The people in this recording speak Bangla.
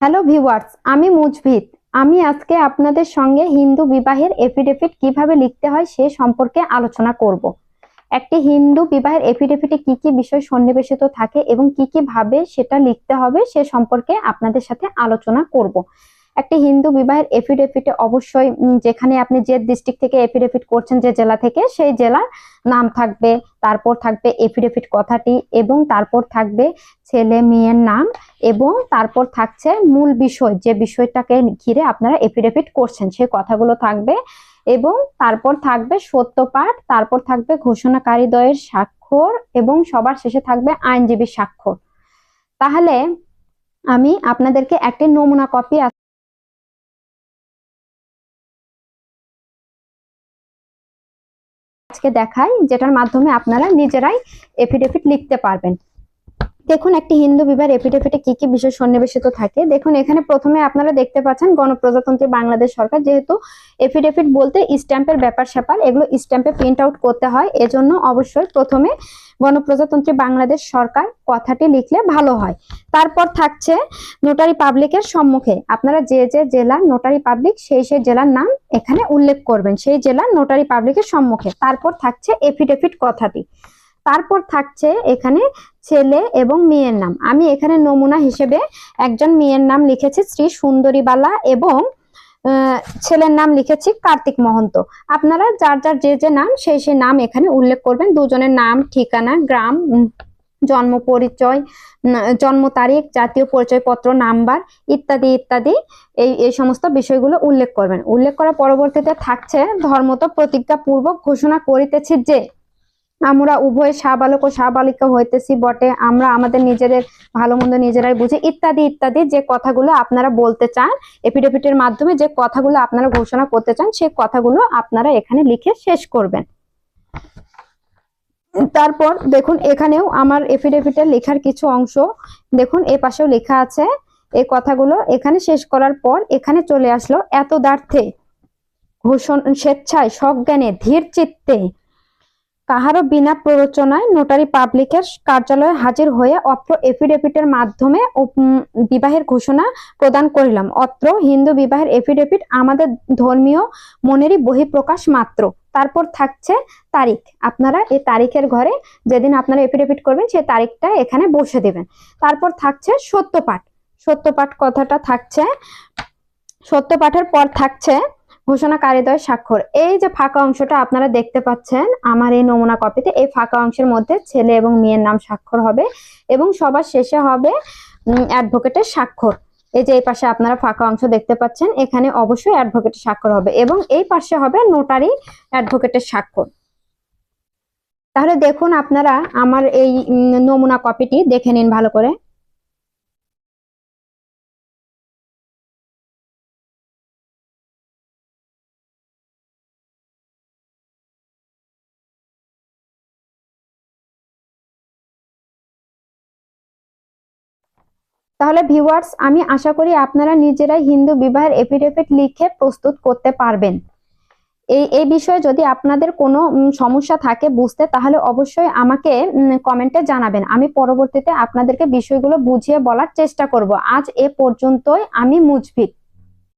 হ্যালো ভিউয়ার্স, আমি মুজভিত। আমি আজকে আপনাদের সঙ্গে হিন্দু বিবাহের এফিডেভিট কিভাবে লিখতে হয় সে সম্পর্কে আলোচনা করব। একটি হিন্দু বিবাহের এফিডেভিটে কি কি বিষয় সন্নিবেশিত থাকে এবং কি কি ভাবে সেটা লিখতে হবে সে সম্পর্কে আপনাদের সাথে আলোচনা করব। একটি হিন্দু বিবাহের এফিডেভিটে অবশ্যই যেখানে আপনি যে ডিস্ট্রিক্ট থেকে এফিডেভিট করছেন, যে জেলা থেকে, সেই জেলার নাম থাকবে, তারপর থাকবে এফিডেভিট কথাটি, এবং তারপর থাকবে ছেলে মেয়ের নাম, এবং তারপর থাকছে মূল বিষয়, যে বিষয়টাকে ঘিরে আপনারা এফিডেভিট করছেন সেই কথাগুলো থাকবে, এবং তারপর থাকবে সত্যপাঠ, তারপর থাকবে ঘোষণাকারীদ্বয়ের স্বাক্ষর, এবং সবার শেষে থাকবে আইনজীবী স্বাক্ষর। তাহলে আমি আপনাদেরকে একটি নমুনা কপি আজকে দেখাই, যেটার মাধ্যমে আপনারা নিজেরাই এফিডেভিট লিখতে পারবেন। দেখুন, একটি হিন্দু বিবাহের এফিডেভিটে কি কি বিষয় সন্নিবেশিত থাকে। দেখুন, এখানে প্রথমে আপনারা দেখতে পাচ্ছেন গণপ্রজাতন্ত্রী বাংলাদেশ সরকার। যেহেতু এফিডেভিট বলতে স্ট্যাম্পের ব্যাপার স্যাপার, এগুলো স্ট্যাম্পে প্রিন্ট আউট করতে হয়, এজন্য অবশ্যই প্রথমে গণপ্রজাতন্ত্রী বাংলাদেশ সরকার কথাটি লিখলে ভালো হয়। তারপর থাকছে নোটারি পাবলিকের সম্মুখে। আপনারা যে যে জেলার নোটারি পাবলিক, সেই সেই জেলার নাম এখানে উল্লেখ করবেন, সেই জেলার নোটারি পাবলিকের সম্মুখে। তারপর থাকছে এফিডেভিট কথাটি। তারপর থাকছে এখানে ছেলে এবং মেয়ের নাম। আমি এখানে নমুনা হিসেবে একজন মেয়ের নাম লিখেছি শ্রী সুন্দরীবালা, এবং ছেলের নাম লিখেছি কার্তিক মহন্ত। আপনারা যার যার যে যে নাম, সেই সেই নাম এখানে উল্লেখ করবেন। দুজনের নাম, ঠিকানা, গ্রাম, জন্ম পরিচয়, জন্ম তারিখ, জাতীয় পরিচয়পত্র নাম্বার, ইত্যাদি ইত্যাদি এই সমস্ত বিষয়গুলো উল্লেখ করবেন। উল্লেখ করার পরবর্তীতে থাকছে ধর্মত প্রতিজ্ঞা পূর্বক ঘোষণা করিতেছি যে আমরা উভয় সাবালক ও সাবালিকা হইতেছি বটে, আমরা আমাদের নিজেদের ভালো মন্দ নিজেরাই বুঝি, ইত্যাদি ইত্যাদি যে কথাগুলো আপনারা বলতে চান এফিডেভিটের মাধ্যমে, যে কথাগুলো আপনারা ঘোষণা করতে চান, সেই কথাগুলো আপনারা এখানে লিখে শেষ করবেন। তারপর দেখুন, এখানেও আমার এফিডেভিটের লেখার কিছু অংশ দেখুন, এ পাশেও লেখা আছে। এই কথাগুলো এখানে শেষ করার পর এখানে চলে আসলো এতদার্থে ঘোষণা স্বেচ্ছায় সজ্ঞানে ধীর চিত্তে কাহারও বিনা প্ররোচনায় নোটারি পাবলিকের কার্যালয়ে হাজির হয়ে অত্র এফিডেভিটের মাধ্যমে বিবাহের ঘোষণা প্রদান করিলাম। অত্র হিন্দু বিবাহের এফিডেভিট আমাদের ধর্মীয় মনেরই বহিঃপ্রকাশ মাত্র। তারপর থাকছে তারিখ। আপনারা এই তারিখের ঘরে যেদিন আপনারা এফিডেভিট করবেন সেই তারিখটা এখানে বসে দেবেন। তারপর থাকছে সত্যপাঠ। সত্যপাঠ কথাটা থাকছে, সত্যপাঠের পর থাকছে ঘোষণাকারীদ্বয় স্বাক্ষর। এই যে ফাঁকা অংশটা আপনারা দেখতে পাচ্ছেন আমার এই নমুনা কপিতে, এই ফাঁকা অংশের মধ্যে ছেলে এবং মেয়ের নাম স্বাক্ষর হবে, এবং সবার শেষে হবে অ্যাডভোকেটের স্বাক্ষর। এই যে এই পাশে আপনারা ফাঁকা অংশ দেখতে পাচ্ছেন, এখানে অবশ্যই অ্যাডভোকেটের স্বাক্ষর হবে, এবং এই পাশে হবে নোটারি অ্যাডভোকেটের স্বাক্ষর। তাহলে দেখুন, আপনারা আমার এই নমুনা কপিটি দেখে নিন ভালো করে। তাহলে ভিউয়ার্স, আমি আশা করি আপনারা নিজেরাই হিন্দু বিবাহের এফিডেভিট লিখে প্রস্তুত করতে পারবেন। এই বিষয়ে যদি আপনাদের কোনো সমস্যা থাকে বুঝতে, তাহলে অবশ্যই আমাকে কমেন্টে জানাবেন। আমি পরবর্তীতে আপনাদেরকে বিষয়গুলো বুঝিয়ে বলার চেষ্টা করব। আজ এ পর্যন্তই। আমি মুজভিত।